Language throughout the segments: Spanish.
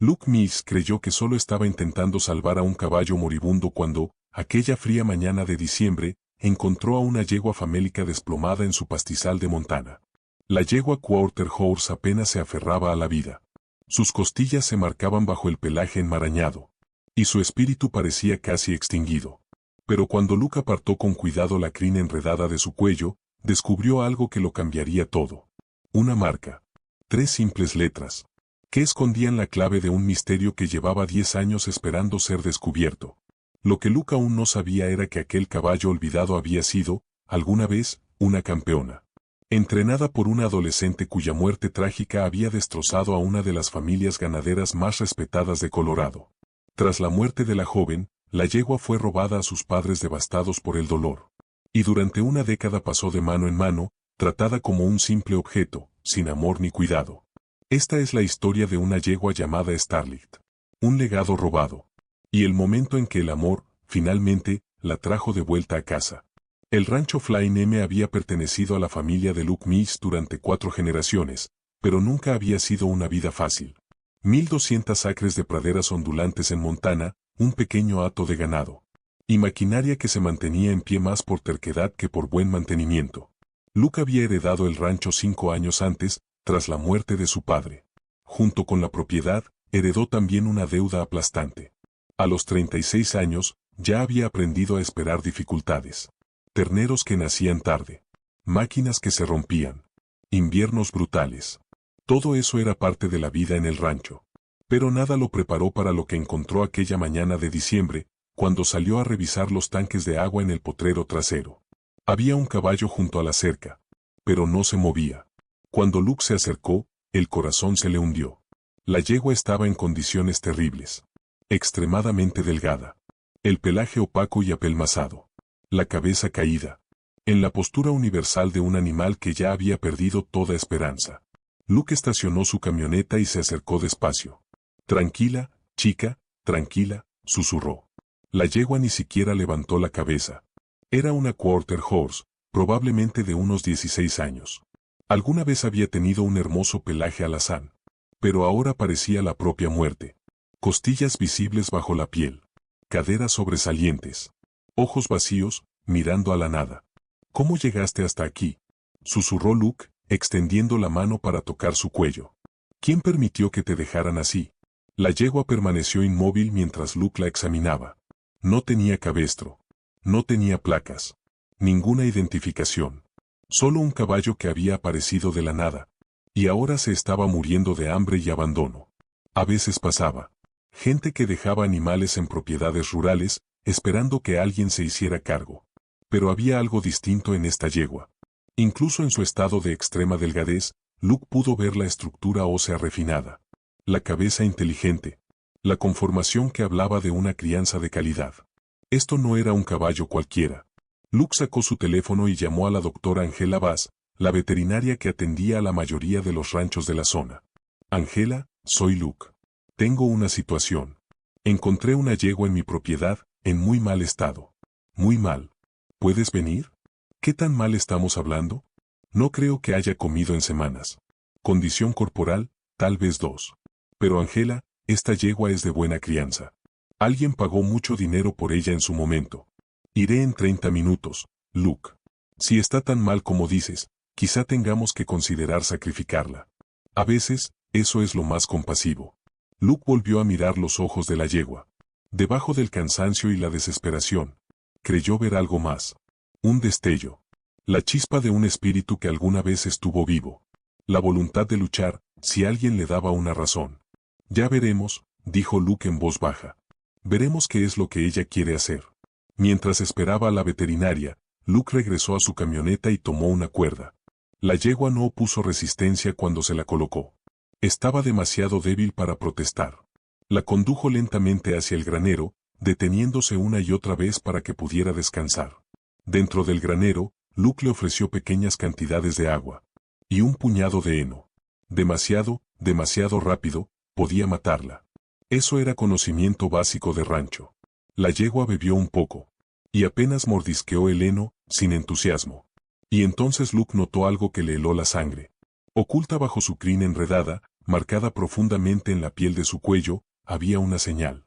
Luke Mills creyó que solo estaba intentando salvar a un caballo moribundo cuando, aquella fría mañana de diciembre, encontró a una yegua famélica desplomada en su pastizal de Montana. La yegua Quarter Horse apenas se aferraba a la vida. Sus costillas se marcaban bajo el pelaje enmarañado, y su espíritu parecía casi extinguido. Pero cuando Luke apartó con cuidado la crin enredada de su cuello, descubrió algo que lo cambiaría todo. Una marca. 3 simples letras, que escondían la clave de un misterio que llevaba 10 años esperando ser descubierto. Lo que Luke aún no sabía era que aquel caballo olvidado había sido, alguna vez, una campeona. Entrenada por una adolescente cuya muerte trágica había destrozado a una de las familias ganaderas más respetadas de Colorado. Tras la muerte de la joven, la yegua fue robada a sus padres devastados por el dolor. Y durante una década pasó de mano en mano, tratada como un simple objeto, sin amor ni cuidado. Esta es la historia de una yegua llamada Starlight. Un legado robado. Y el momento en que el amor, finalmente, la trajo de vuelta a casa. El rancho Flying M había pertenecido a la familia de Luke Mills durante 4 generaciones, pero nunca había sido una vida fácil. 1200 acres de praderas ondulantes en Montana, un pequeño hato de ganado. Y maquinaria que se mantenía en pie más por terquedad que por buen mantenimiento. Luke había heredado el rancho 5 años antes, tras la muerte de su padre. Junto con la propiedad, heredó también una deuda aplastante. A los 36 años, ya había aprendido a esperar dificultades. Terneros que nacían tarde. Máquinas que se rompían. Inviernos brutales. Todo eso era parte de la vida en el rancho. Pero nada lo preparó para lo que encontró aquella mañana de diciembre, cuando salió a revisar los tanques de agua en el potrero trasero. Había un caballo junto a la cerca, pero no se movía. Cuando Luke se acercó, el corazón se le hundió. La yegua estaba en condiciones terribles. Extremadamente delgada. El pelaje opaco y apelmazado. La cabeza caída. En la postura universal de un animal que ya había perdido toda esperanza. Luke estacionó su camioneta y se acercó despacio. Tranquila, chica, tranquila, susurró. La yegua ni siquiera levantó la cabeza. Era una Quarter Horse, probablemente de unos 16 años. Alguna vez había tenido un hermoso pelaje alazán, pero ahora parecía la propia muerte. Costillas visibles bajo la piel. Caderas sobresalientes. Ojos vacíos, mirando a la nada. ¿Cómo llegaste hasta aquí?, susurró Luke, extendiendo la mano para tocar su cuello. ¿Quién permitió que te dejaran así? La yegua permaneció inmóvil mientras Luke la examinaba. No tenía cabestro. No tenía placas. Ninguna identificación. Solo un caballo que había aparecido de la nada. Y ahora se estaba muriendo de hambre y abandono. A veces pasaba. Gente que dejaba animales en propiedades rurales, esperando que alguien se hiciera cargo. Pero había algo distinto en esta yegua. Incluso en su estado de extrema delgadez, Luke pudo ver la estructura ósea refinada. La cabeza inteligente. La conformación que hablaba de una crianza de calidad. Esto no era un caballo cualquiera. Luke sacó su teléfono y llamó a la doctora Angela Bass, la veterinaria que atendía a la mayoría de los ranchos de la zona. Angela, soy Luke. Tengo una situación. Encontré una yegua en mi propiedad, en muy mal estado. Muy mal. ¿Puedes venir? ¿Qué tan mal estamos hablando? No creo que haya comido en semanas. Condición corporal, tal vez 2. Pero Angela, esta yegua es de buena crianza. Alguien pagó mucho dinero por ella en su momento. Iré en 30 minutos, Luke. Si está tan mal como dices, quizá tengamos que considerar sacrificarla. A veces, eso es lo más compasivo. Luke volvió a mirar los ojos de la yegua. Debajo del cansancio y la desesperación, creyó ver algo más. Un destello. La chispa de un espíritu que alguna vez estuvo vivo. La voluntad de luchar, si alguien le daba una razón. Ya veremos, dijo Luke en voz baja. Veremos qué es lo que ella quiere hacer. Mientras esperaba a la veterinaria, Luke regresó a su camioneta y tomó una cuerda. La yegua no opuso resistencia cuando se la colocó. Estaba demasiado débil para protestar. La condujo lentamente hacia el granero, deteniéndose una y otra vez para que pudiera descansar. Dentro del granero, Luke le ofreció pequeñas cantidades de agua. Y un puñado de heno. Demasiado rápido, podía matarla. Eso era conocimiento básico de rancho. La yegua bebió un poco. Y apenas mordisqueó el heno, sin entusiasmo. Y entonces Luke notó algo que le heló la sangre. Oculta bajo su crin enredada, marcada profundamente en la piel de su cuello, había una señal.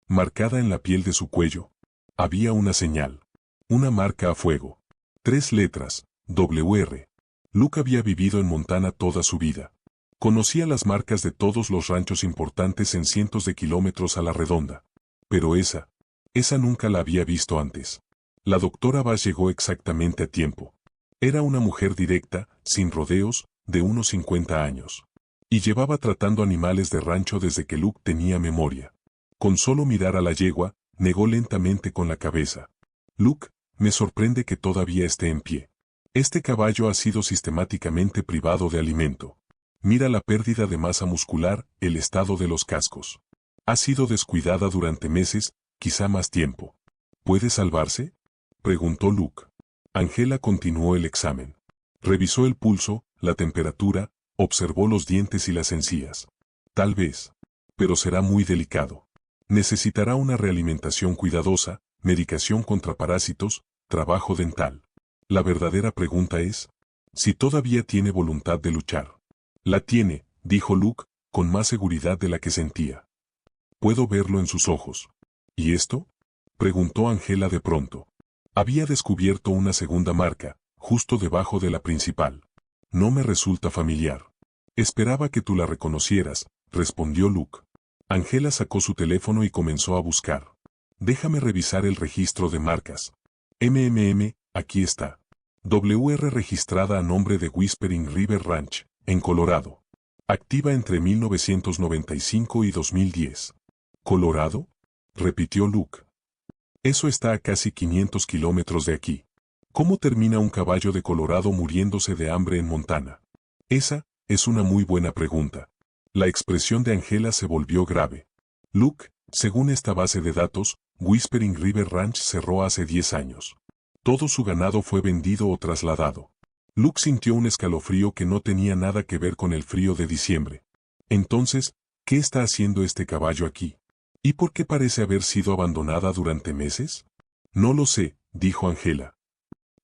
Marcada en la piel de su cuello, había una señal. Una marca a fuego. 3 letras, WR. Luke había vivido en Montana toda su vida. Conocía las marcas de todos los ranchos importantes en cientos de kilómetros a la redonda. Pero esa nunca la había visto antes. La doctora Bass llegó exactamente a tiempo. Era una mujer directa, sin rodeos, de unos 50 años. Y llevaba tratando animales de rancho desde que Luke tenía memoria. Con solo mirar a la yegua, negó lentamente con la cabeza. Luke, me sorprende que todavía esté en pie. Este caballo ha sido sistemáticamente privado de alimento. Mira la pérdida de masa muscular, el estado de los cascos. Ha sido descuidada durante meses, quizá más tiempo. ¿Puede salvarse?, preguntó Luke. Angela continuó el examen. Revisó el pulso, la temperatura, observó los dientes y las encías. Tal vez. Pero será muy delicado. Necesitará una realimentación cuidadosa, medicación contra parásitos, trabajo dental. La verdadera pregunta es, si todavía tiene voluntad de luchar. La tiene, dijo Luke, con más seguridad de la que sentía. Puedo verlo en sus ojos. ¿Y esto?, preguntó Angela de pronto. Había descubierto una segunda marca, justo debajo de la principal. No me resulta familiar. Esperaba que tú la reconocieras, respondió Luke. Angela sacó su teléfono y comenzó a buscar. Déjame revisar el registro de marcas. Aquí está. WR registrada a nombre de Whispering River Ranch, en Colorado. Activa entre 1995 y 2010. ¿Colorado?, repitió Luke. Eso está a casi 500 kilómetros de aquí. ¿Cómo termina un caballo de Colorado muriéndose de hambre en Montana? Esa es una muy buena pregunta. La expresión de Angela se volvió grave. Luke, según esta base de datos, Whispering River Ranch cerró hace 10 años. Todo su ganado fue vendido o trasladado. Luke sintió un escalofrío que no tenía nada que ver con el frío de diciembre. Entonces, ¿qué está haciendo este caballo aquí? ¿Y por qué parece haber sido abandonada durante meses? No lo sé, dijo Angela.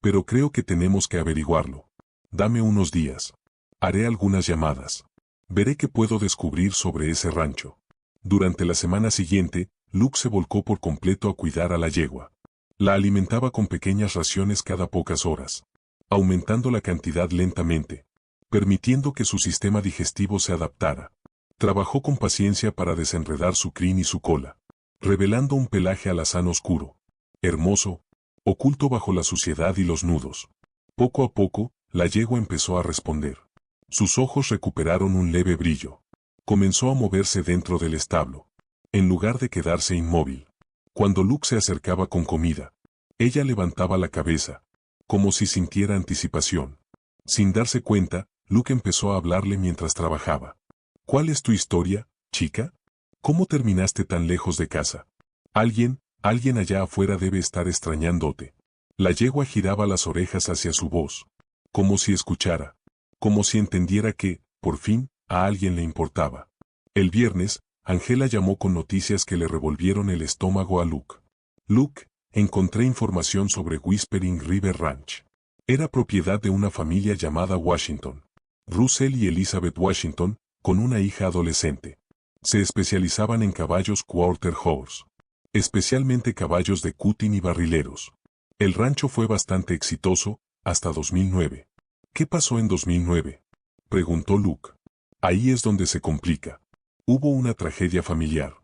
Pero creo que tenemos que averiguarlo. Dame unos días. Haré algunas llamadas. Veré qué puedo descubrir sobre ese rancho. Durante la semana siguiente, Luke se volcó por completo a cuidar a la yegua. La alimentaba con pequeñas raciones cada pocas horas, aumentando la cantidad lentamente, permitiendo que su sistema digestivo se adaptara. Trabajó con paciencia para desenredar su crin y su cola, revelando un pelaje alazán oscuro, hermoso, oculto bajo la suciedad y los nudos. Poco a poco, la yegua empezó a responder. Sus ojos recuperaron un leve brillo. Comenzó a moverse dentro del establo, en lugar de quedarse inmóvil. Cuando Luke se acercaba con comida, ella levantaba la cabeza, como si sintiera anticipación. Sin darse cuenta, Luke empezó a hablarle mientras trabajaba. ¿Cuál es tu historia, chica? ¿Cómo terminaste tan lejos de casa? Alguien allá afuera debe estar extrañándote. La yegua giraba las orejas hacia su voz, como si escuchara, como si entendiera que, por fin, a alguien le importaba. El viernes, Angela llamó con noticias que le revolvieron el estómago a Luke. Luke, encontré información sobre Whispering River Ranch. Era propiedad de una familia llamada Washington. Russell y Elizabeth Washington, con una hija adolescente. Se especializaban en caballos quarter horse, especialmente caballos de cutting y barrileros. El rancho fue bastante exitoso, hasta 2009. ¿Qué pasó en 2009?, preguntó Luke. Ahí es donde se complica. Hubo una tragedia familiar.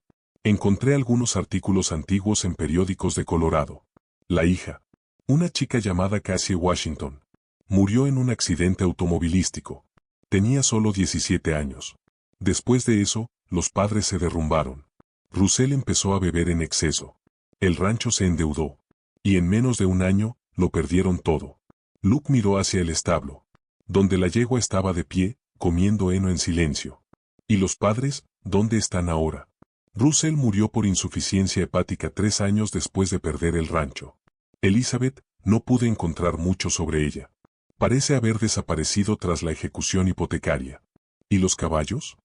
Encontré algunos artículos antiguos en periódicos de Colorado. La hija, una chica llamada Cassie Washington, murió en un accidente automovilístico. Tenía solo 17 años. Después de eso, los padres se derrumbaron. Russell empezó a beber en exceso. El rancho se endeudó. Y en menos de un año, lo perdieron todo. Luke miró hacia el establo, donde la yegua estaba de pie, comiendo heno en silencio. ¿Y los padres, dónde están ahora? Russell murió por insuficiencia hepática 3 años después de perder el rancho. Elizabeth, no pude encontrar mucho sobre ella. Parece haber desaparecido tras la ejecución hipotecaria. ¿Y los caballos?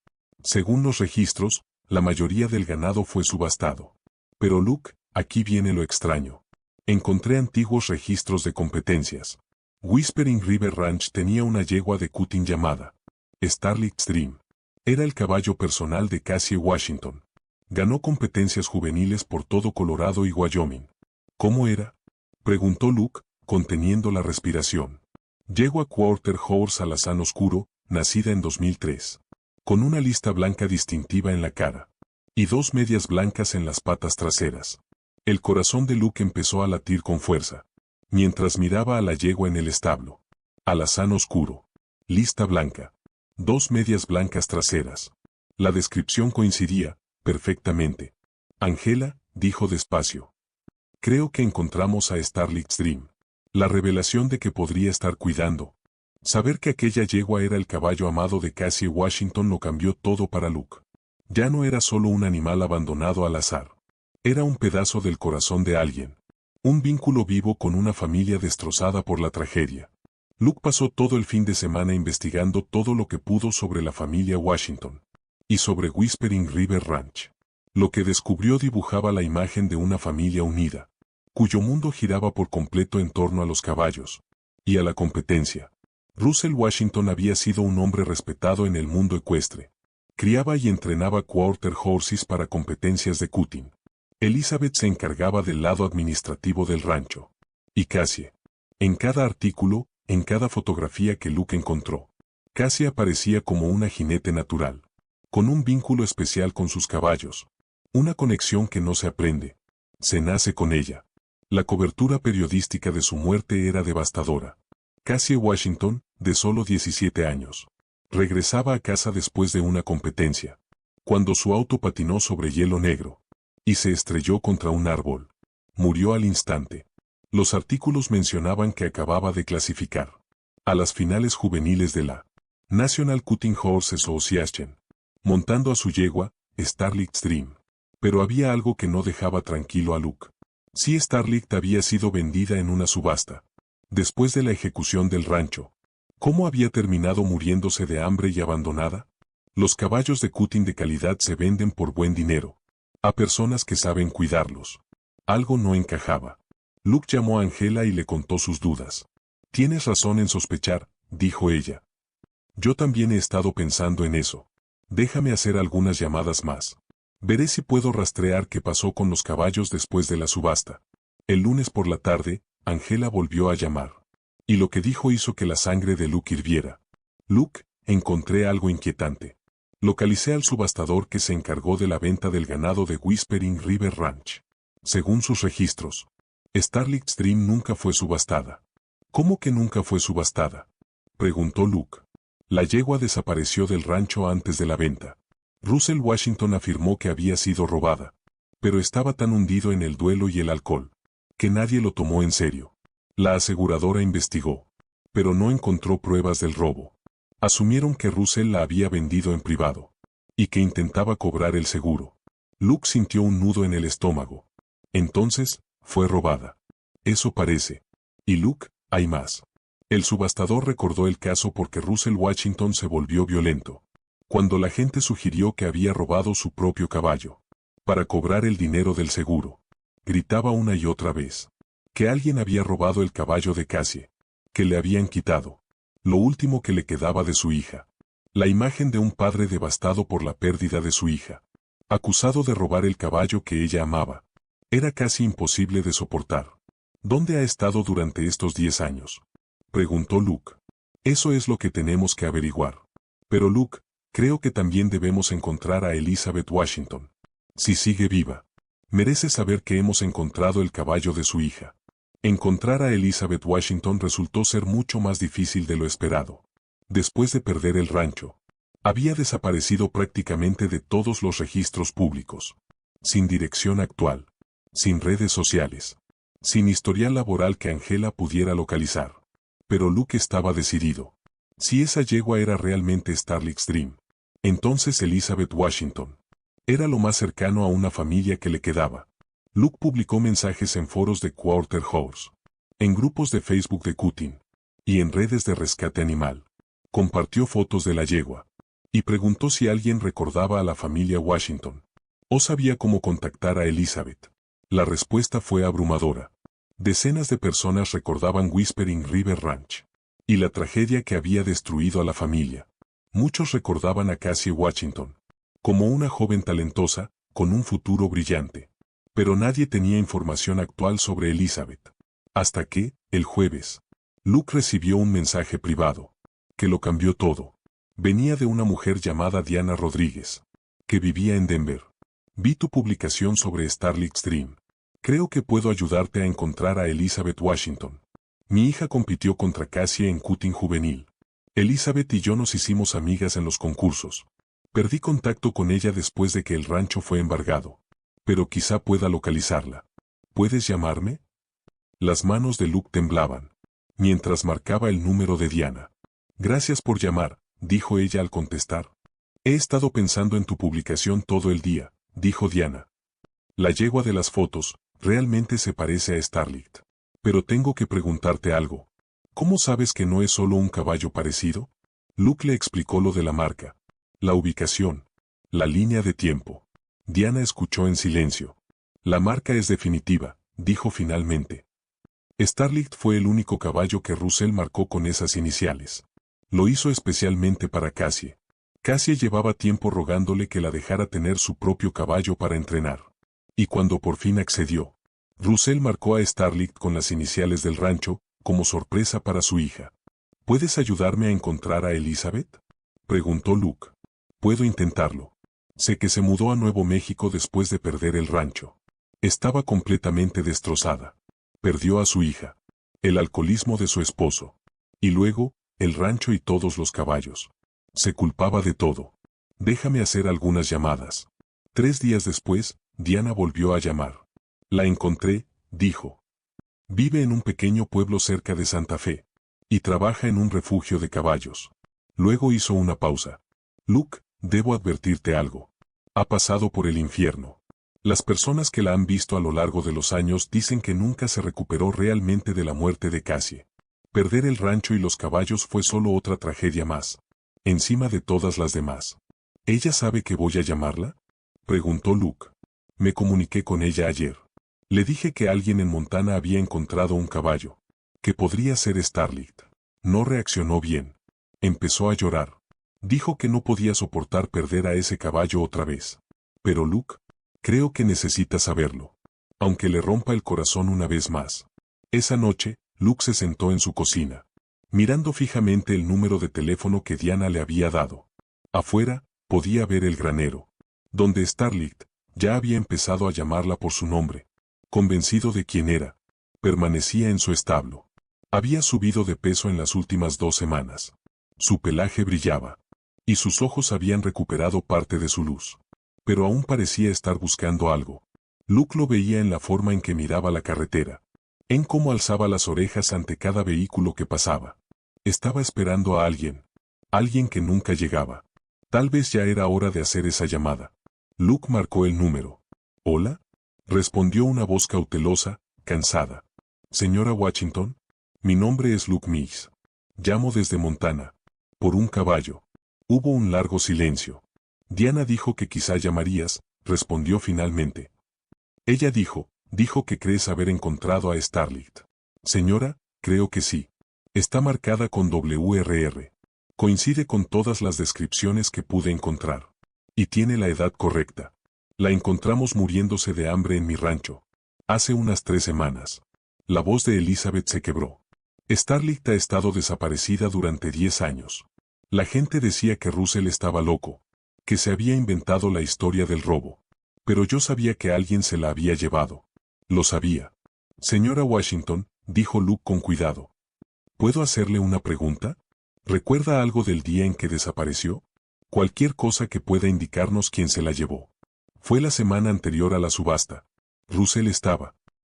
Según los registros, la mayoría del ganado fue subastado. Pero Luke, aquí viene lo extraño. Encontré antiguos registros de competencias. Whispering River Ranch tenía una yegua de cutting llamada Starlit Stream. Era el caballo personal de Cassie Washington. Ganó competencias juveniles por todo Colorado y Wyoming. ¿Cómo era?, preguntó Luke, conteniendo la respiración. Yegua Quarter Horse alazán oscuro, nacida en 2003. Con una lista blanca distintiva en la cara. Y 2 medias blancas en las patas traseras. El corazón de Luke empezó a latir con fuerza. Mientras miraba a la yegua en el establo. Alazán oscuro. Lista blanca. 2 medias blancas traseras. La descripción coincidía perfectamente. Angela, dijo despacio. Creo que encontramos a Starlight's Dream. La revelación de que podría estar cuidando. Saber que aquella yegua era el caballo amado de Cassie Washington lo cambió todo para Luke. Ya no era solo un animal abandonado al azar. Era un pedazo del corazón de alguien. Un vínculo vivo con una familia destrozada por la tragedia. Luke pasó todo el fin de semana investigando todo lo que pudo sobre la familia Washington. Y sobre Whispering River Ranch. Lo que descubrió dibujaba la imagen de una familia unida, cuyo mundo giraba por completo en torno a los caballos. Y a la competencia. Russell Washington había sido un hombre respetado en el mundo ecuestre. Criaba y entrenaba quarter horses para competencias de cutting. Elizabeth se encargaba del lado administrativo del rancho. Y Cassie. En cada artículo, en cada fotografía que Luke encontró, Cassie aparecía como una jinete natural. Con un vínculo especial con sus caballos. Una conexión que no se aprende. Se nace con ella. La cobertura periodística de su muerte era devastadora. Cassie Washington, de solo 17 años. Regresaba a casa después de una competencia. Cuando su auto patinó sobre hielo negro. Y se estrelló contra un árbol. Murió al instante. Los artículos mencionaban que acababa de clasificar a las finales juveniles de la National Cutting Horse Association, montando a su yegua, Starlight's Dream. Pero había algo que no dejaba tranquilo a Luke. Si Starlight había sido vendida en una subasta. Después de la ejecución del rancho. ¿Cómo había terminado muriéndose de hambre y abandonada? Los caballos de cutting de calidad se venden por buen dinero. A personas que saben cuidarlos. Algo no encajaba. Luke llamó a Angela y le contó sus dudas. Tienes razón en sospechar, dijo ella. Yo también he estado pensando en eso. Déjame hacer algunas llamadas más. Veré si puedo rastrear qué pasó con los caballos después de la subasta. El lunes por la tarde, Angela volvió a llamar. Y lo que dijo hizo que la sangre de Luke hirviera. Luke, encontré algo inquietante. Localicé al subastador que se encargó de la venta del ganado de Whispering River Ranch. Según sus registros, Starlight's Dream nunca fue subastada. ¿Cómo que nunca fue subastada?, preguntó Luke. La yegua desapareció del rancho antes de la venta. Russell Washington afirmó que había sido robada. Pero estaba tan hundido en el duelo y el alcohol, que nadie lo tomó en serio. La aseguradora investigó, pero no encontró pruebas del robo. Asumieron que Russell la había vendido en privado, y que intentaba cobrar el seguro. Luke sintió un nudo en el estómago. Entonces, fue robada. Eso parece. Y Luke, hay más. El subastador recordó el caso porque Russell Washington se volvió violento. Cuando la gente sugirió que había robado su propio caballo. Para cobrar el dinero del seguro. Gritaba una y otra vez. Que alguien había robado el caballo de Cassie. Que le habían quitado lo último que le quedaba de su hija. La imagen de un padre devastado por la pérdida de su hija. Acusado de robar el caballo que ella amaba. Era casi imposible de soportar. ¿Dónde ha estado durante estos 10 años? Preguntó Luke. Eso es lo que tenemos que averiguar. Pero Luke, creo que también debemos encontrar a Elizabeth Washington. Si sigue viva. Merece saber que hemos encontrado el caballo de su hija. Encontrar a Elizabeth Washington resultó ser mucho más difícil de lo esperado. Después de perder el rancho, había desaparecido prácticamente de todos los registros públicos. Sin dirección actual. Sin redes sociales. Sin historial laboral que Angela pudiera localizar. Pero Luke estaba decidido. Si esa yegua era realmente Starlight's Dream, entonces Elizabeth Washington era lo más cercano a una familia que le quedaba. Luke publicó mensajes en foros de Quarter Horse, en grupos de Facebook de cutting, y en redes de rescate animal. Compartió fotos de la yegua, y preguntó si alguien recordaba a la familia Washington, o sabía cómo contactar a Elizabeth. La respuesta fue abrumadora. Decenas de personas recordaban Whispering River Ranch, y la tragedia que había destruido a la familia. Muchos recordaban a Cassie Washington como una joven talentosa, con un futuro brillante. Pero nadie tenía información actual sobre Elizabeth. Hasta que, el jueves, Luke recibió un mensaje privado, que lo cambió todo. Venía de una mujer llamada Diana Rodríguez, que vivía en Denver. Vi tu publicación sobre Starlight Stream. Creo que puedo ayudarte a encontrar a Elizabeth Washington. Mi hija compitió contra Cassie en cutting juvenil. Elizabeth y yo nos hicimos amigas en los concursos. Perdí contacto con ella después de que el rancho fue embargado. Pero quizá pueda localizarla. ¿Puedes llamarme? Las manos de Luke temblaban, mientras marcaba el número de Diana. Gracias por llamar, dijo ella al contestar. He estado pensando en tu publicación todo el día, dijo Diana. La yegua de las fotos, realmente se parece a Starlight. Pero tengo que preguntarte algo. ¿Cómo sabes que no es solo un caballo parecido? Luke le explicó lo de la marca, la ubicación, la línea de tiempo. Diana escuchó en silencio. La marca es definitiva, dijo finalmente. Starlight fue el único caballo que Russell marcó con esas iniciales. Lo hizo especialmente para Cassie. Cassie llevaba tiempo rogándole que la dejara tener su propio caballo para entrenar. Y cuando por fin accedió, Russell marcó a Starlight con las iniciales del rancho, como sorpresa para su hija. ¿Puedes ayudarme a encontrar a Elizabeth? Preguntó Luke. Puedo intentarlo. Sé que se mudó a Nuevo México después de perder el rancho. Estaba completamente destrozada. Perdió a su hija, el alcoholismo de su esposo, y luego, el rancho y todos los caballos. Se culpaba de todo. Déjame hacer algunas llamadas. 3 días después, Diana volvió a llamar. La encontré, dijo. Vive en un pequeño pueblo cerca de Santa Fe, y trabaja en un refugio de caballos. Luego hizo una pausa. Luke, debo advertirte algo. Ha pasado por el infierno. Las personas que la han visto a lo largo de los años dicen que nunca se recuperó realmente de la muerte de Cassie. Perder el rancho y los caballos fue solo otra tragedia más, encima de todas las demás. ¿Ella sabe que voy a llamarla? Preguntó Luke. Me comuniqué con ella ayer. Le dije que alguien en Montana había encontrado un caballo, que podría ser Starlight. No reaccionó bien. Empezó a llorar. Dijo que no podía soportar perder a ese caballo otra vez. Pero Luke, creo que necesita saberlo. Aunque le rompa el corazón una vez más. Esa noche, Luke se sentó en su cocina, mirando fijamente el número de teléfono que Diana le había dado. Afuera, podía ver el granero, donde Starlight ya había empezado a llamarla por su nombre. Convencido de quién era, permanecía en su establo. Había subido de peso en las últimas 2 semanas. Su pelaje brillaba, y sus ojos habían recuperado parte de su luz. Pero aún parecía estar buscando algo. Luke lo veía en la forma en que miraba la carretera, en cómo alzaba las orejas ante cada vehículo que pasaba. Estaba esperando a alguien que nunca llegaba. Tal vez ya era hora de hacer esa llamada. Luke marcó el número. ¿Hola? Respondió una voz cautelosa, cansada. Señora Washington, mi nombre es Luke Mix. Llamo desde Montana. Por un caballo. Hubo un largo silencio. Diana dijo que quizá llamarías, respondió finalmente. Ella dijo que crees haber encontrado a Starlight. Señora, creo que sí. Está marcada con WRR. Coincide con todas las descripciones que pude encontrar. Y tiene la edad correcta. La encontramos muriéndose de hambre en mi rancho. Hace unas 3 semanas. La voz de Elizabeth se quebró. Starlight ha estado desaparecida durante 10 años. La gente decía que Russell estaba loco, que se había inventado la historia del robo. Pero yo sabía que alguien se la había llevado. Lo sabía. Señora Washington, dijo Luke con cuidado. ¿Puedo hacerle una pregunta? ¿Recuerda algo del día en que desapareció? Cualquier cosa que pueda indicarnos quién se la llevó. Fue la semana anterior a la subasta. Russell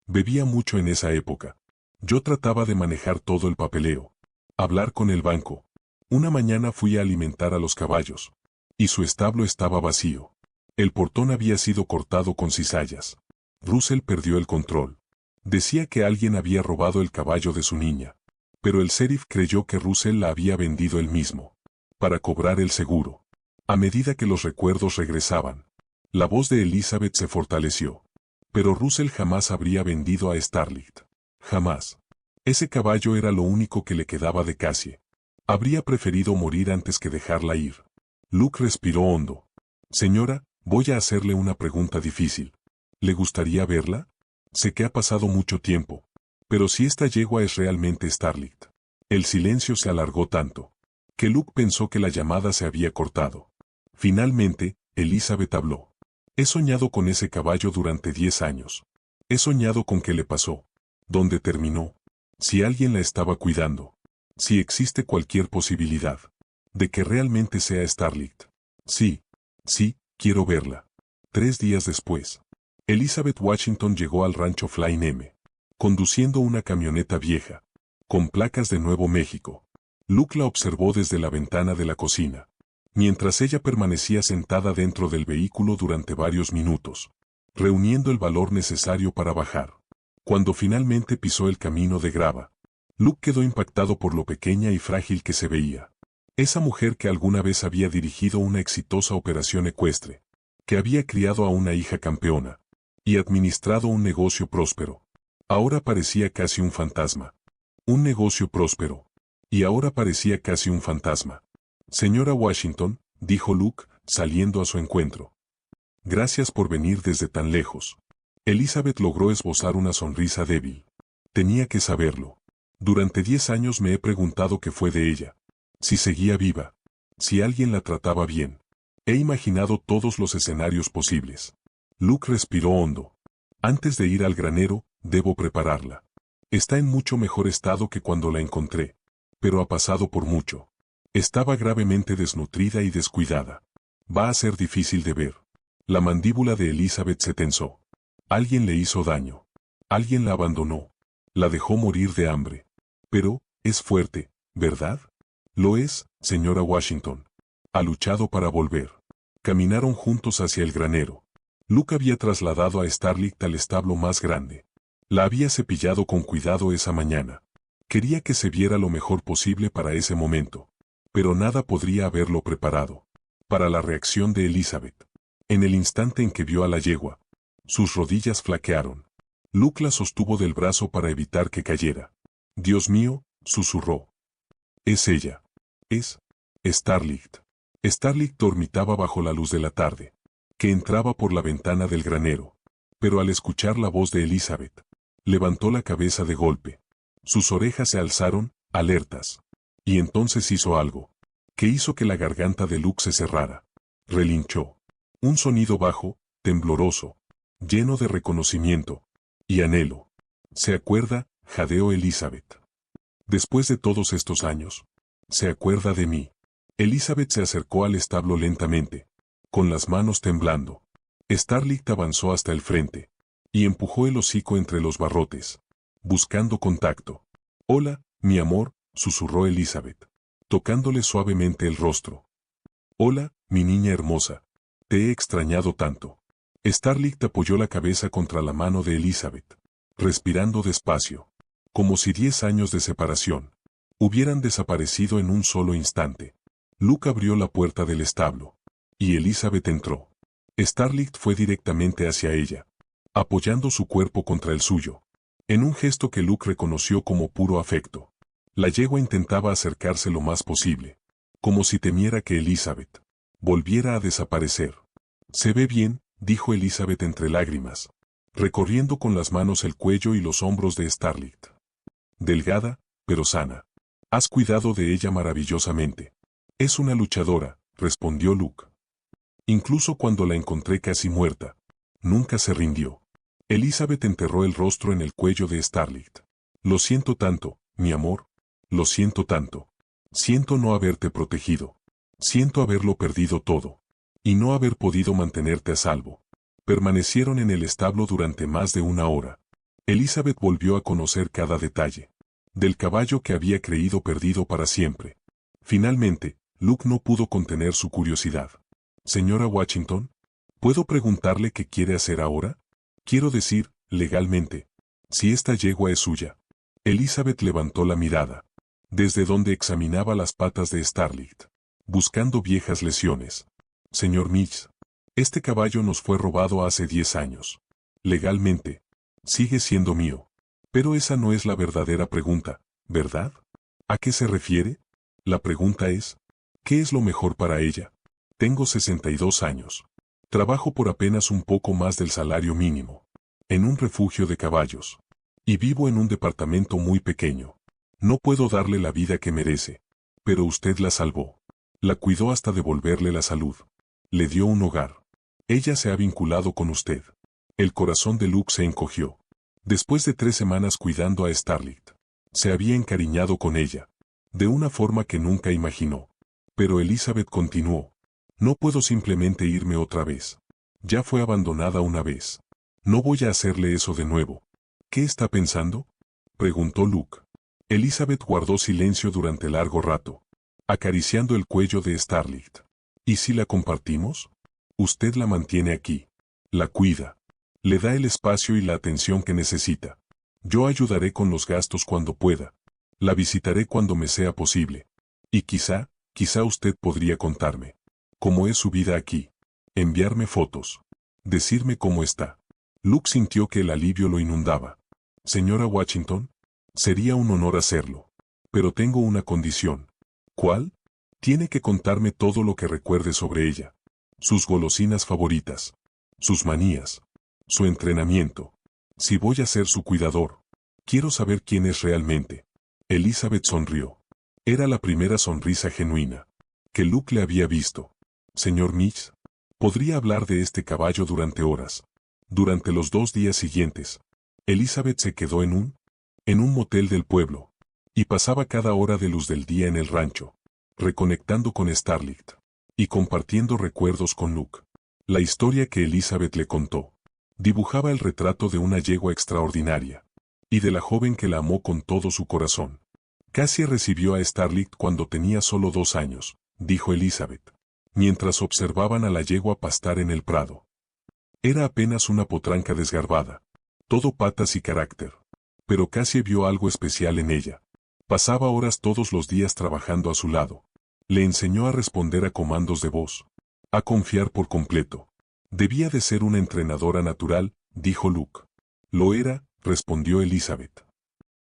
bebía mucho en esa época. Yo trataba de manejar todo el papeleo. Hablar con el banco. Una mañana fui a alimentar a los caballos. Y su establo estaba vacío. El portón había sido cortado con cizallas. Russell perdió el control. Decía que alguien había robado el caballo de su niña. Pero el sheriff creyó que Russell la había vendido él mismo. Para cobrar el seguro. A medida que los recuerdos regresaban, la voz de Elizabeth se fortaleció. Pero Russell jamás habría vendido a Starlight. Jamás. Ese caballo era lo único que le quedaba de Cassie. Habría preferido morir antes que dejarla ir. Luke respiró hondo. Señora, voy a hacerle una pregunta difícil. ¿Le gustaría verla? Sé que ha pasado mucho tiempo. Pero si esta yegua es realmente Starlight. El silencio se alargó tanto que Luke pensó que la llamada se había cortado. Finalmente, Elizabeth habló. He soñado con ese caballo durante 10 años. He soñado con qué le pasó, dónde terminó, si alguien la estaba cuidando, si existe cualquier posibilidad de que realmente sea Starlight. Sí, quiero verla. 3 días después, Elizabeth Washington llegó al rancho Flying M, conduciendo una camioneta vieja, con placas de Nuevo México. Luke la observó desde la ventana de la cocina, mientras ella permanecía sentada dentro del vehículo durante varios minutos, reuniendo el valor necesario para bajar. Cuando finalmente pisó el camino de grava, Luke quedó impactado por lo pequeña y frágil que se veía. Esa mujer que alguna vez había dirigido una exitosa operación ecuestre, que había criado a una hija campeona y administrado un negocio próspero, ahora parecía casi un fantasma. Un negocio próspero. Y ahora parecía casi un fantasma. Señora Washington, dijo Luke, saliendo a su encuentro. Gracias por venir desde tan lejos. Elizabeth logró esbozar una sonrisa débil. Tenía que saberlo. Durante 10 años me he preguntado qué fue de ella. Si seguía viva. Si alguien la trataba bien. He imaginado todos los escenarios posibles. Luke respiró hondo. Antes de ir al granero, debo prepararla. Está en mucho mejor estado que cuando la encontré. Pero ha pasado por mucho. Estaba gravemente desnutrida y descuidada. Va a ser difícil de ver. La mandíbula de Elizabeth se tensó. Alguien le hizo daño. Alguien la abandonó. La dejó morir de hambre. Pero, es fuerte, ¿verdad? Lo es, señora Washington. Ha luchado para volver. Caminaron juntos hacia el granero. Luke había trasladado a Starlight al establo más grande. La había cepillado con cuidado esa mañana. Quería que se viera lo mejor posible para ese momento. Pero nada podría haberlo preparado para la reacción de Elizabeth. En el instante en que vio a la yegua, sus rodillas flaquearon. Luke la sostuvo del brazo para evitar que cayera. Dios mío, susurró. Es ella. Es Starlight. Starlight dormitaba bajo la luz de la tarde, que entraba por la ventana del granero. Pero al escuchar la voz de Elizabeth, levantó la cabeza de golpe. Sus orejas se alzaron, alertas. Y entonces hizo algo, que hizo que la garganta de Luke se cerrara. Relinchó. Un sonido bajo, tembloroso, lleno de reconocimiento y anhelo. ¿Se acuerda? Jadeó Elizabeth. Después de todos estos años, ¿se acuerda de mí? Elizabeth se acercó al establo lentamente, con las manos temblando. Starlight avanzó hasta el frente y empujó el hocico entre los barrotes, buscando contacto. Hola, mi amor, susurró Elizabeth, tocándole suavemente el rostro. Hola, mi niña hermosa. Te he extrañado tanto. Starlight apoyó la cabeza contra la mano de Elizabeth, respirando despacio, como si 10 años de separación hubieran desaparecido en un solo instante. Luke abrió la puerta del establo, y Elizabeth entró. Starlight fue directamente hacia ella, apoyando su cuerpo contra el suyo, en un gesto que Luke reconoció como puro afecto. La yegua intentaba acercarse lo más posible, como si temiera que Elizabeth volviera a desaparecer. Se ve bien, dijo Elizabeth entre lágrimas, recorriendo con las manos el cuello y los hombros de Starlight. Delgada, pero sana. Has cuidado de ella maravillosamente. Es una luchadora, respondió Luke. Incluso cuando la encontré casi muerta, nunca se rindió. Elizabeth enterró el rostro en el cuello de Starlight. Lo siento tanto, mi amor. Lo siento tanto. Siento no haberte protegido. Siento haberlo perdido todo. Y no haber podido mantenerte a salvo. Permanecieron en el establo durante más de 1 hora. Elizabeth volvió a conocer cada detalle del caballo que había creído perdido para siempre. Finalmente, Luke no pudo contener su curiosidad. Señora Washington, ¿puedo preguntarle qué quiere hacer ahora? Quiero decir, legalmente, si esta yegua es suya. Elizabeth levantó la mirada, desde donde examinaba las patas de Starlight, buscando viejas lesiones. Señor Mitch, este caballo nos fue robado hace 10 años. Legalmente, sigue siendo mío. Pero esa no es la verdadera pregunta, ¿verdad? ¿A qué se refiere? La pregunta es, ¿qué es lo mejor para ella? Tengo 62 años. Trabajo por apenas un poco más del salario mínimo. En un refugio de caballos. Y vivo en un departamento muy pequeño. No puedo darle la vida que merece. Pero usted la salvó. La cuidó hasta devolverle la salud. Le dio un hogar. Ella se ha vinculado con usted. El corazón de Luke se encogió. Después de 3 semanas cuidando a Starlight, se había encariñado con ella. De una forma que nunca imaginó. Pero Elizabeth continuó. No puedo simplemente irme otra vez. Ya fue abandonada una vez. No voy a hacerle eso de nuevo. ¿Qué está pensando?, preguntó Luke. Elizabeth guardó silencio durante largo rato, acariciando el cuello de Starlight. ¿Y si la compartimos? Usted la mantiene aquí. La cuida. Le da el espacio y la atención que necesita. Yo ayudaré con los gastos cuando pueda. La visitaré cuando me sea posible. Y quizá usted podría contarme cómo es su vida aquí. Enviarme fotos. Decirme cómo está. Luke sintió que el alivio lo inundaba. Señora Washington, sería un honor hacerlo. Pero tengo una condición. ¿Cuál? Tiene que contarme todo lo que recuerde sobre ella. Sus golosinas favoritas. Sus manías. Su entrenamiento. Si voy a ser su cuidador. Quiero saber quién es realmente. Elizabeth sonrió. Era la primera sonrisa genuina que Luke le había visto. Señor Mitch, podría hablar de este caballo durante horas. Durante los 2 días siguientes, Elizabeth se quedó en un motel del pueblo, y pasaba cada hora de luz del día en el rancho, reconectando con Starlight, y compartiendo recuerdos con Luke. La historia que Elizabeth le contó, dibujaba el retrato de una yegua extraordinaria, y de la joven que la amó con todo su corazón. Cassie recibió a Starlight cuando tenía solo 2 años, dijo Elizabeth, mientras observaban a la yegua pastar en el prado. Era apenas una potranca desgarbada, todo patas y carácter. Pero Cassie vio algo especial en ella. Pasaba horas todos los días trabajando a su lado. Le enseñó a responder a comandos de voz, a confiar por completo. Debía de ser una entrenadora natural, dijo Luke. Lo era, respondió Elizabeth.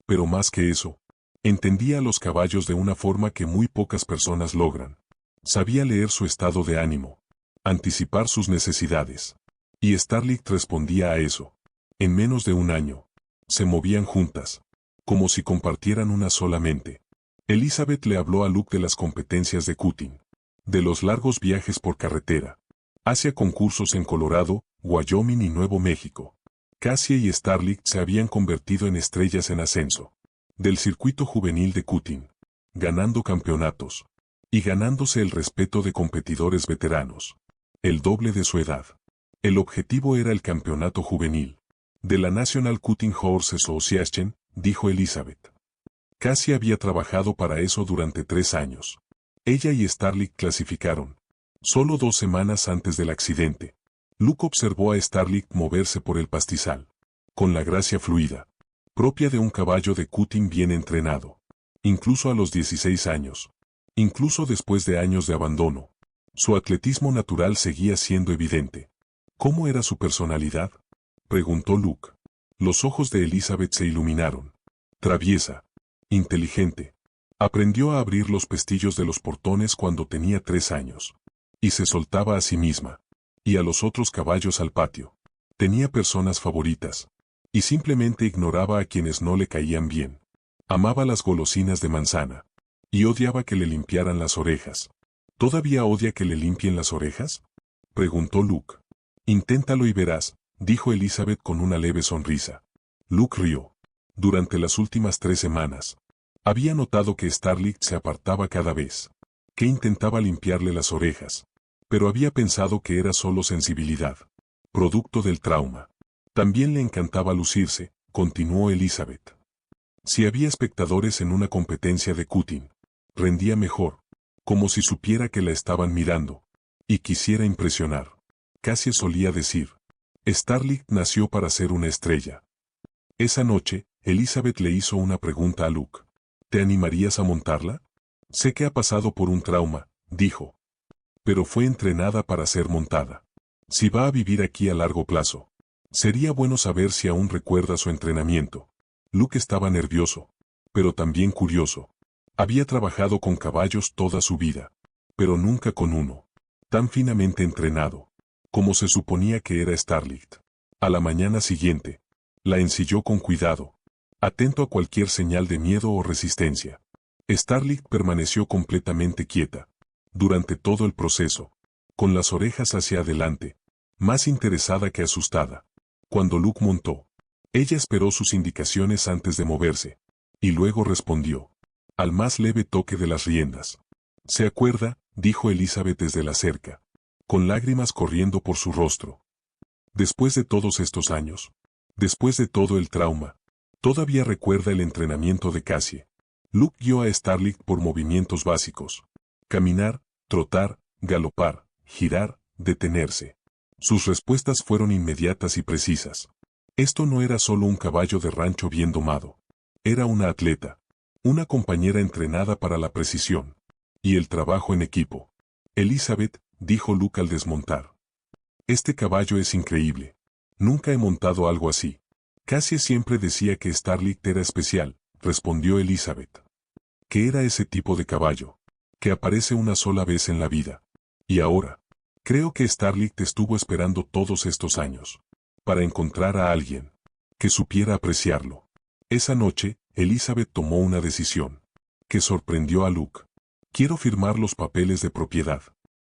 Pero más que eso, entendía a los caballos de una forma que muy pocas personas logran. Sabía leer su estado de ánimo, anticipar sus necesidades. Y Starlight respondía a eso. En menos de un año, se movían juntas, como si compartieran una sola mente. Elizabeth le habló a Luke de las competencias de cutting, de los largos viajes por carretera, hacia concursos en Colorado, Wyoming y Nuevo México. Cassie y Starlight se habían convertido en estrellas en ascenso, del circuito juvenil de cutting, ganando campeonatos, y ganándose el respeto de competidores veteranos, el doble de su edad. El objetivo era el campeonato juvenil, de la National Cutting Horse Association, dijo Elizabeth. Cassie había trabajado para eso durante 3 años. Ella y Starlight clasificaron, solo 2 semanas antes del accidente. Luke observó a Starlight moverse por el pastizal, con la gracia fluida, propia de un caballo de cutting bien entrenado. Incluso a los 16 años, incluso después de años de abandono, su atletismo natural seguía siendo evidente. ¿Cómo era su personalidad?, preguntó Luke. Los ojos de Elizabeth se iluminaron. Traviesa, inteligente. Aprendió a abrir los pestillos de los portones cuando tenía 3 años. Y se soltaba a sí misma. Y a los otros caballos al patio. Tenía personas favoritas. Y simplemente ignoraba a quienes no le caían bien. Amaba las golosinas de manzana. Y odiaba que le limpiaran las orejas. ¿Todavía odia que le limpien las orejas?, preguntó Luke. Inténtalo y verás, dijo Elizabeth con una leve sonrisa. Luke rió. Durante las últimas 3 semanas, había notado que Starlight se apartaba cada vez que intentaba limpiarle las orejas, pero había pensado que era solo sensibilidad, producto del trauma. También le encantaba lucirse, continuó Elizabeth. Si había espectadores en una competencia de cutting, rendía mejor, como si supiera que la estaban mirando, y quisiera impresionar. Cassie solía decir, Starlight nació para ser una estrella. Esa noche, Elizabeth le hizo una pregunta a Luke. ¿Te animarías a montarla? Sé que ha pasado por un trauma, dijo. Pero fue entrenada para ser montada. Si va a vivir aquí a largo plazo, sería bueno saber si aún recuerda su entrenamiento. Luke estaba nervioso, pero también curioso. Había trabajado con caballos toda su vida, pero nunca con uno. tan finamente entrenado, como se suponía que era Starlight. A la mañana siguiente, la ensilló con cuidado, atento a cualquier señal de miedo o resistencia. Starlight permaneció completamente quieta, durante todo el proceso, con las orejas hacia adelante, más interesada que asustada. Cuando Luke montó, ella esperó sus indicaciones antes de moverse, y luego respondió, al más leve toque de las riendas. «¿Se acuerda?», dijo Elizabeth desde la cerca, con lágrimas corriendo por su rostro. Después de todos estos años, después de todo el trauma, todavía recuerda el entrenamiento de Cassie. Luke guió a Starlight por movimientos básicos: caminar, trotar, galopar, girar, detenerse. Sus respuestas fueron inmediatas y precisas. Esto no era solo un caballo de rancho bien domado. Era una atleta, una compañera entrenada para la precisión y el trabajo en equipo. «Elizabeth», dijo Luke al desmontar, «este caballo es increíble. Nunca he montado algo así». «Cassie siempre decía que Starlight era especial», respondió Elizabeth. «¿Qué era ese tipo de caballo? Que aparece una sola vez en la vida. Y ahora, creo que Starlight estuvo esperando todos estos años para encontrar a alguien que supiera apreciarlo». Esa noche, Elizabeth tomó una decisión que sorprendió a Luke. «Quiero firmar los papeles de propiedad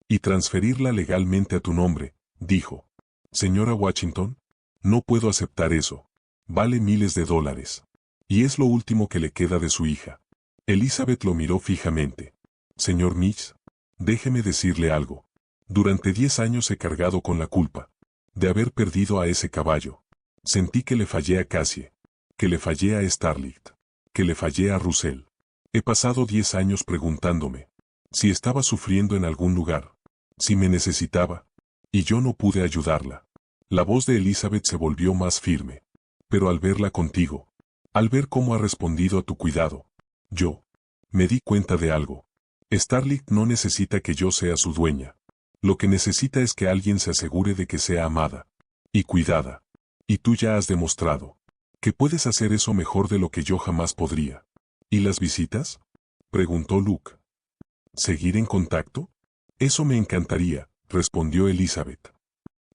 y transferirla legalmente a tu nombre», dijo. «Señora Washington, no puedo aceptar eso. Vale miles de dólares. Y es lo último que le queda de su hija». Elizabeth lo miró fijamente. «Señor Mitch, déjeme decirle algo. Durante 10 años he cargado con la culpa de haber perdido a ese caballo. Sentí que le fallé a Cassie, que le fallé a Starlight, que le fallé a Russell. He pasado 10 años preguntándome si estaba sufriendo en algún lugar, si me necesitaba, y yo no pude ayudarla». La voz de Elizabeth se volvió más firme. «Pero al verla contigo, al ver cómo ha respondido a tu cuidado, yo me di cuenta de algo. Starlight no necesita que yo sea su dueña. Lo que necesita es que alguien se asegure de que sea amada y cuidada. Y tú ya has demostrado que puedes hacer eso mejor de lo que yo jamás podría». «¿Y las visitas?», preguntó Luke. «¿Seguir en contacto? Eso me encantaría», respondió Elizabeth.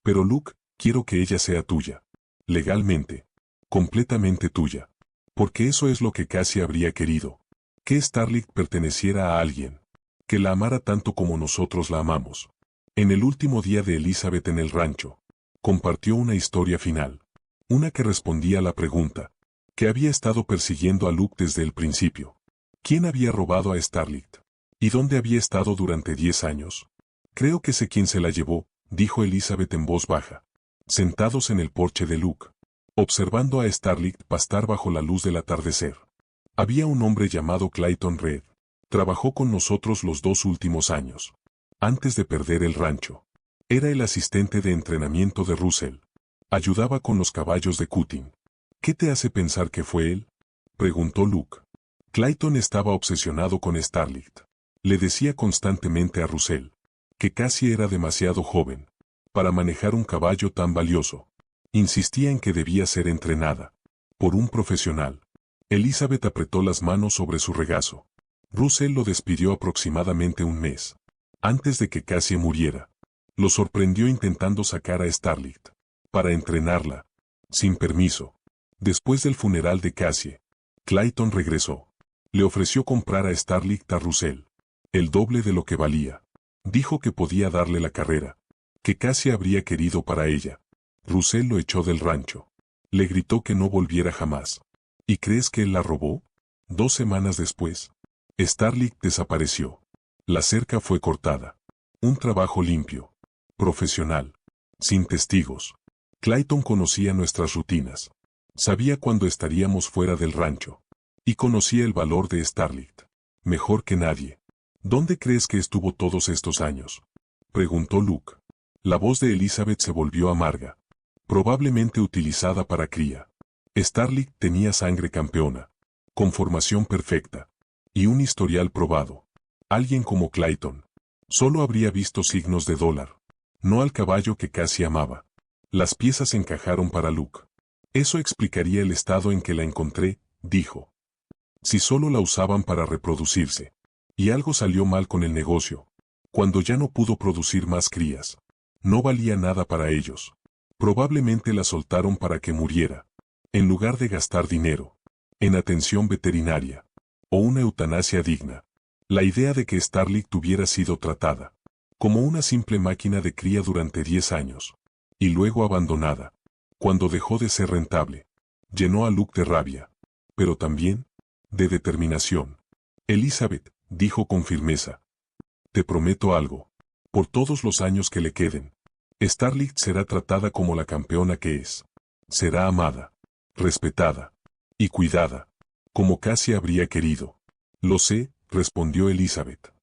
«Pero Luke, quiero que ella sea tuya. Legalmente. Completamente tuya. Porque eso es lo que Cassie habría querido. Que Starlight perteneciera a alguien que la amara tanto como nosotros la amamos». En el último día de Elizabeth en el rancho, compartió una historia final. Una que respondía a la pregunta que había estado persiguiendo a Luke desde el principio. ¿Quién había robado a Starlight? ¿Y dónde había estado durante 10 años? «Creo que sé quién se la llevó», dijo Elizabeth en voz baja, sentados en el porche de Luke, observando a Starlight pastar bajo la luz del atardecer. «Había un hombre llamado Clayton Reed. Trabajó con nosotros los 2 últimos años, antes de perder el rancho. Era el asistente de entrenamiento de Russell. Ayudaba con los caballos de cutting». «¿Qué te hace pensar que fue él?», preguntó Luke. Clayton estaba obsesionado con Starlight. Le decía constantemente a Russell que Cassie era demasiado joven para manejar un caballo tan valioso. Insistía en que debía ser entrenada por un profesional. Elizabeth apretó las manos sobre su regazo. Russell lo despidió aproximadamente un mes antes de que Cassie muriera. Lo sorprendió intentando sacar a Starlight para entrenarla, sin permiso. Después del funeral de Cassie, Clayton regresó. Le ofreció comprar a Starlight a Russell el doble de lo que valía. Dijo que podía darle la carrera que Cassie habría querido para ella. Russell lo echó del rancho. Le gritó que no volviera jamás. ¿Y crees que él la robó? 2 semanas después, Starlight desapareció. La cerca fue cortada. Un trabajo limpio, profesional, sin testigos. Clayton conocía nuestras rutinas. Sabía cuándo estaríamos fuera del rancho. Y conocía el valor de Starlight mejor que nadie. ¿Dónde crees que estuvo todos estos años?, preguntó Luke. La voz de Elizabeth se volvió amarga. Probablemente utilizada para cría. Starlight tenía sangre campeona, con formación perfecta, y un historial probado. Alguien como Clayton solo habría visto signos de dólar, no al caballo que casi amaba. Las piezas encajaron para Luke. Eso explicaría el estado en que la encontré, dijo. Si solo la usaban para reproducirse, y algo salió mal con el negocio, Cuando ya no pudo producir más crías. No valía nada para ellos. Probablemente la soltaron para que muriera. En lugar de gastar dinero en atención veterinaria o una eutanasia digna. La idea de que Starlight hubiera sido tratada como una simple máquina de cría durante 10 años y luego abandonada, cuando dejó de ser rentable, llenó a Luke de rabia, pero también de determinación. Elizabeth, dijo con firmeza, te prometo algo. Por todos los años que le queden, Starlight será tratada como la campeona que es. Será amada, respetada y cuidada, como casi habría querido. Lo sé, respondió Elizabeth.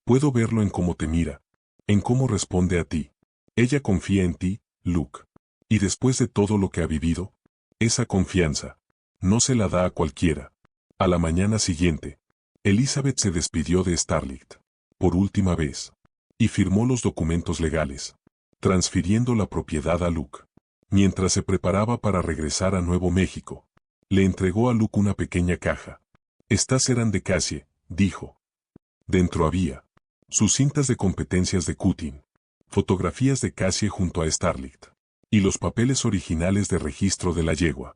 Puedo verlo en cómo te mira, en cómo responde a ti. Ella confía en ti, Luke. Y después de todo lo que ha vivido, esa confianza no se la da a cualquiera. A la mañana siguiente, Elizabeth se despidió de Starlight, por última vez, y firmó los documentos legales, transfiriendo la propiedad a Luke. Mientras se preparaba para regresar a Nuevo México, le entregó a Luke una pequeña caja. Estas eran de Cassie, dijo. Dentro había sus cintas de competencias de cutting, fotografías de Cassie junto a Starlight, y los papeles originales de registro de la yegua.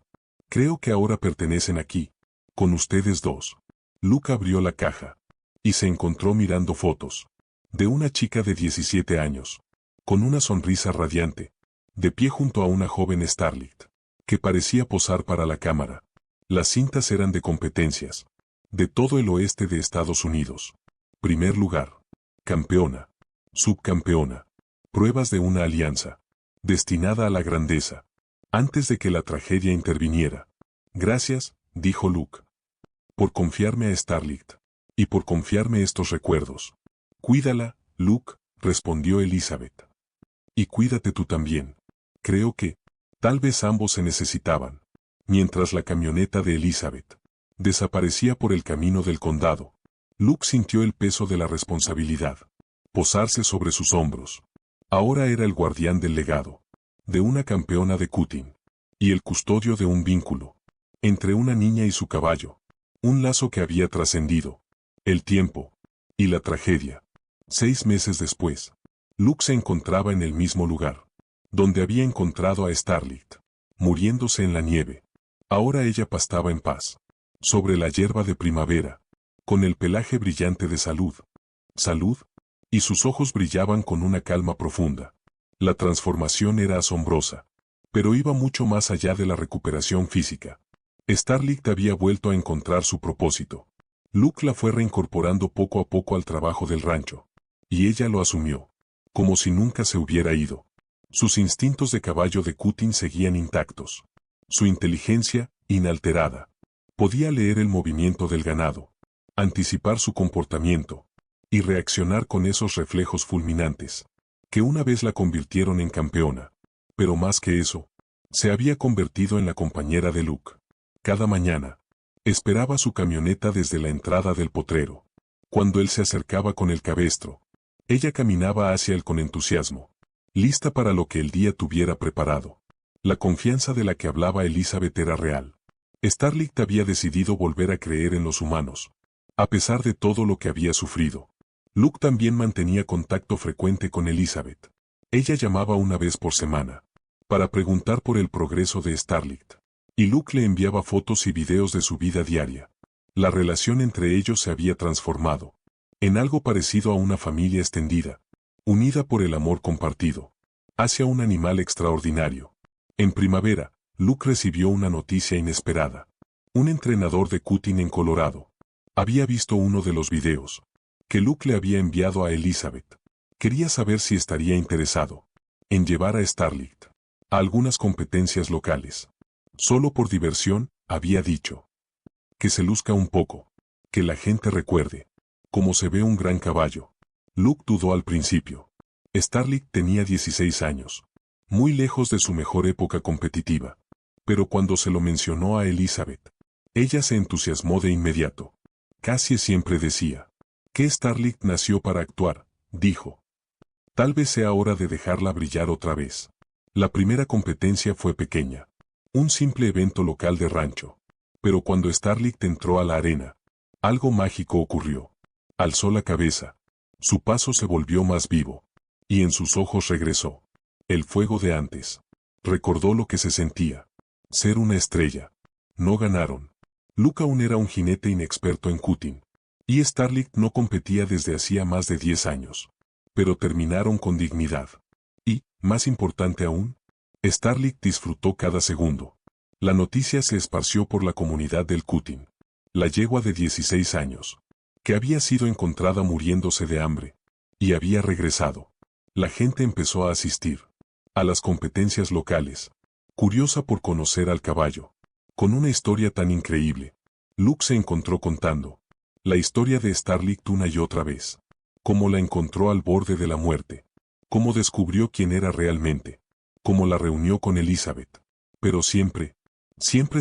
Creo que ahora pertenecen aquí, con ustedes dos. Luke abrió la caja y se encontró mirando fotos de una chica de 17 años, con una sonrisa radiante, de pie junto a una joven Starlight, que parecía posar para la cámara. Las cintas eran de competencias, de todo el oeste de Estados Unidos. Primer lugar, campeona, subcampeona, pruebas de una alianza, destinada a la grandeza, antes de que la tragedia interviniera. Gracias, dijo Luke, por confiarme a Starlight, y por confiarme estos recuerdos. Cuídala, Luke, respondió Elizabeth. Y cuídate tú también. Creo que, tal vez ambos se necesitaban. Mientras la camioneta de Elizabeth desaparecía por el camino del condado, Luke sintió el peso de la responsabilidad posarse sobre sus hombros. Ahora era el guardián del legado de una campeona de cutting y el custodio de un vínculo entre una niña y su caballo, un lazo que había trascendido el tiempo y la tragedia. 6 meses después, Luke se encontraba en el mismo lugar donde había encontrado a Starlight, muriéndose en la nieve. Ahora ella pastaba en paz sobre la hierba de primavera, con el pelaje brillante de salud, y sus ojos brillaban con una calma profunda. La transformación era asombrosa, pero iba mucho más allá de la recuperación física. Starlight había vuelto a encontrar su propósito. Luke la fue reincorporando poco a poco al trabajo del rancho, y ella lo asumió, como si nunca se hubiera ido. Sus instintos de caballo de cutting seguían intactos. Su inteligencia, inalterada. Podía leer el movimiento del ganado, anticipar su comportamiento, y reaccionar con esos reflejos fulminantes, que una vez la convirtieron en campeona. Pero más que eso, se había convertido en la compañera de Luke. Cada mañana, esperaba su camioneta desde la entrada del potrero. Cuando él se acercaba con el cabestro, ella caminaba hacia él con entusiasmo, lista para lo que el día tuviera preparado. La confianza de la que hablaba Elizabeth era real. Starlight había decidido volver a creer en los humanos, a pesar de todo lo que había sufrido. Luke también mantenía contacto frecuente con Elizabeth. Ella llamaba una vez por semana, para preguntar por el progreso de Starlight, y Luke le enviaba fotos y videos de su vida diaria. La relación entre ellos se había transformado en algo parecido a una familia extendida, unida por el amor compartido, hacia un animal extraordinario. En primavera, Luke recibió una noticia inesperada. Un entrenador de cutting en Colorado había visto uno de los videos que Luke le había enviado a Elizabeth. Quería saber si estaría interesado en llevar a Starlight a algunas competencias locales. Solo por diversión, había dicho. Que se luzca un poco, que la gente recuerde cómo se ve un gran caballo. Luke dudó al principio. Starlight tenía 16 años, muy lejos de su mejor época competitiva. Pero cuando se lo mencionó a Elizabeth, ella se entusiasmó de inmediato. Cassie siempre decía que Starlight nació para actuar, dijo. Tal vez sea hora de dejarla brillar otra vez. La primera competencia fue pequeña, un simple evento local de rancho. Pero cuando Starlight entró a la arena, algo mágico ocurrió. Alzó la cabeza, Su paso se volvió más vivo. Y en sus ojos regresó el fuego de antes. Recordó lo que se sentía. Ser una estrella. No ganaron. Luke aún era un jinete inexperto en cutting. Y Starlight no competía desde hacía más de 10 años. Pero terminaron con dignidad. Y, más importante aún, Starlight disfrutó cada segundo. La noticia se esparció por la comunidad del cutting. La yegua de 16 años, que había sido encontrada muriéndose de hambre, y había regresado. La gente empezó a asistir a las competencias locales, curiosa por conocer al caballo. Con una historia tan increíble, Luke se encontró contando la historia de Starlight una y otra vez. Cómo la encontró al borde de la muerte. Cómo descubrió quién era realmente. Cómo la reunió con Elizabeth. Pero siempre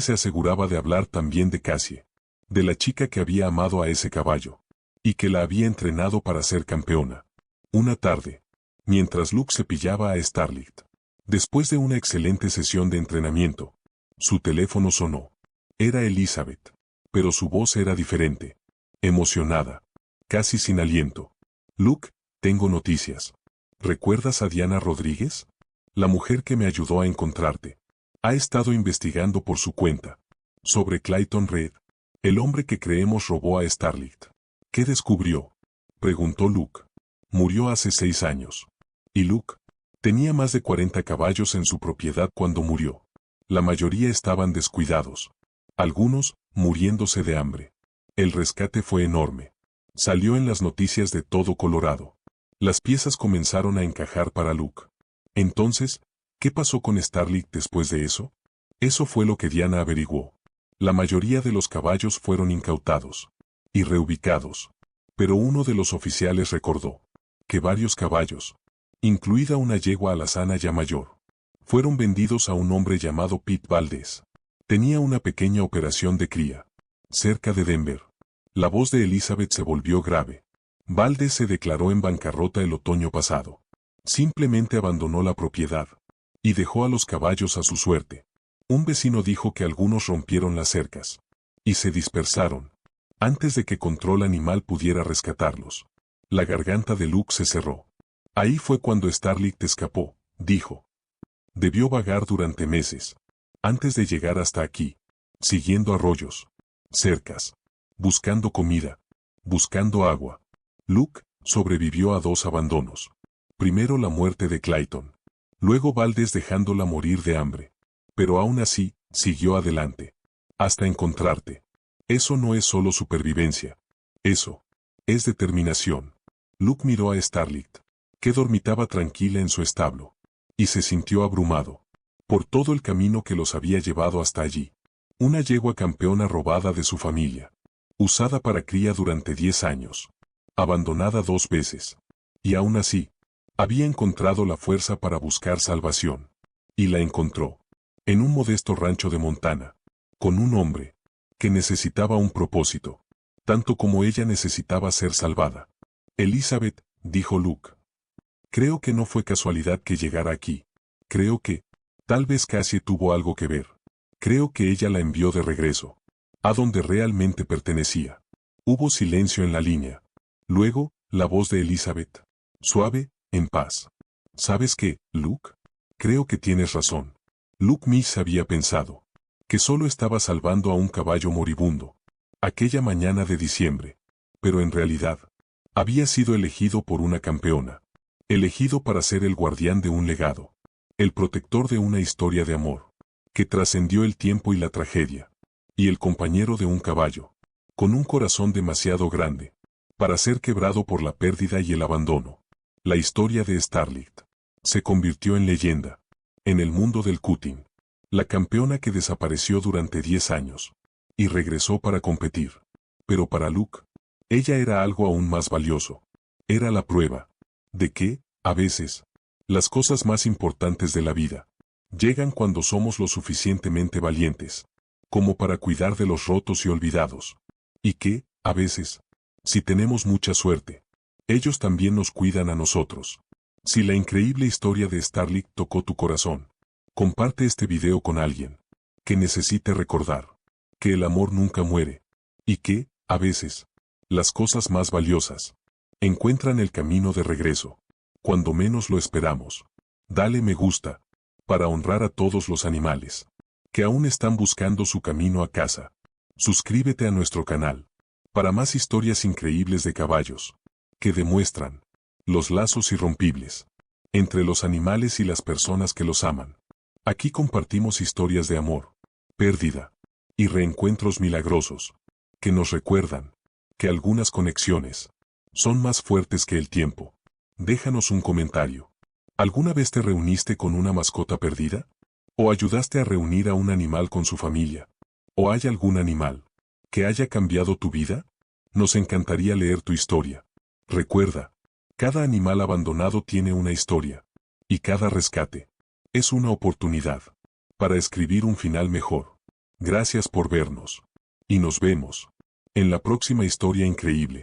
se aseguraba de hablar también de Cassie. De la chica que había amado a ese caballo. Y que la había entrenado para ser campeona. Una tarde, mientras Luke cepillaba a Starlight, después de una excelente sesión de entrenamiento, su teléfono sonó. Era Elizabeth. Pero su voz era diferente. Emocionada. Casi sin aliento. Luke, tengo noticias. ¿Recuerdas a Diana Rodríguez? La mujer que me ayudó a encontrarte. Ha estado investigando por su cuenta. Sobre Clayton Reed, el hombre que creemos robó a Starlight. ¿Qué descubrió? Preguntó Luke. Murió hace 6 años. Y Luke tenía más de 40 caballos en su propiedad cuando murió. La mayoría estaban descuidados. Algunos, muriéndose de hambre. El rescate fue enorme. Salió en las noticias de todo Colorado. Las piezas comenzaron a encajar para Luke. Entonces, ¿qué pasó con Starlight después de eso? Eso fue lo que Diana averiguó. La mayoría de los caballos fueron incautados y reubicados. Pero uno de los oficiales recordó que varios caballos, incluida una yegua alazana ya mayor, fueron vendidos a un hombre llamado Pete Valdez. Tenía una pequeña operación de cría, cerca de Denver. La voz de Elizabeth se volvió grave. Valdez se declaró en bancarrota el otoño pasado. Simplemente abandonó la propiedad y dejó a los caballos a su suerte. Un vecino dijo que algunos rompieron las cercas y se dispersaron antes de que Control Animal pudiera rescatarlos. La garganta de Luke se cerró. Ahí fue cuando Starlight escapó, dijo. Debió vagar durante meses antes de llegar hasta aquí, siguiendo arroyos, cercas, buscando comida, buscando agua. Luke sobrevivió a 2 abandonos. Primero la muerte de Clayton. Luego Valdez dejándola morir de hambre. Pero aún así, siguió adelante. Hasta encontrarte. Eso no es solo supervivencia. Eso es determinación. Luke miró a Starlight, que dormitaba tranquila en su establo, y se sintió abrumado por todo el camino que los había llevado hasta allí. Una yegua campeona robada de su familia, usada para cría durante 10 años, abandonada 2 veces, y aún así, había encontrado la fuerza para buscar salvación. Y la encontró en un modesto rancho de Montana, con un hombre que necesitaba un propósito, tanto como ella necesitaba ser salvada. Elizabeth, dijo Luke. Creo que no fue casualidad que llegara aquí. Creo que, tal vez Cassie tuvo algo que ver. Creo que ella la envió de regreso, a donde realmente pertenecía. Hubo silencio en la línea. Luego, la voz de Elizabeth, suave, en paz. ¿Sabes qué, Luke? Creo que tienes razón. Luke Mish había pensado que solo estaba salvando a un caballo moribundo aquella mañana de diciembre, pero en realidad, había sido elegido por una campeona, elegido para ser el guardián de un legado, el protector de una historia de amor, que trascendió el tiempo y la tragedia, y el compañero de un caballo, con un corazón demasiado grande, para ser quebrado por la pérdida y el abandono. La historia de Starlight se convirtió en leyenda, en el mundo del cutting, la campeona que desapareció durante 10 años, y regresó para competir. Pero para Luke, ella era algo aún más valioso. Era la prueba de que, a veces, las cosas más importantes de la vida llegan cuando somos lo suficientemente valientes como para cuidar de los rotos y olvidados. Y que, a veces, si tenemos mucha suerte, ellos también nos cuidan a nosotros. Si la increíble historia de Starlight tocó tu corazón, comparte este video con alguien que necesite recordar que el amor nunca muere, y que, a veces, las cosas más valiosas encuentran el camino de regreso. Cuando menos lo esperamos. Dale me gusta, para honrar a todos los animales que aún están buscando su camino a casa. Suscríbete a nuestro canal para más historias increíbles de caballos que demuestran los lazos irrompibles entre los animales y las personas que los aman. Aquí compartimos historias de amor, pérdida y reencuentros milagrosos que nos recuerdan que algunas conexiones son más fuertes que el tiempo. Déjanos un comentario. ¿Alguna vez te reuniste con una mascota perdida? ¿O ayudaste a reunir a un animal con su familia? ¿O hay algún animal que haya cambiado tu vida? Nos encantaría leer tu historia. Recuerda, cada animal abandonado tiene una historia, y cada rescate es una oportunidad para escribir un final mejor. Gracias por vernos, y nos vemos en la próxima historia increíble.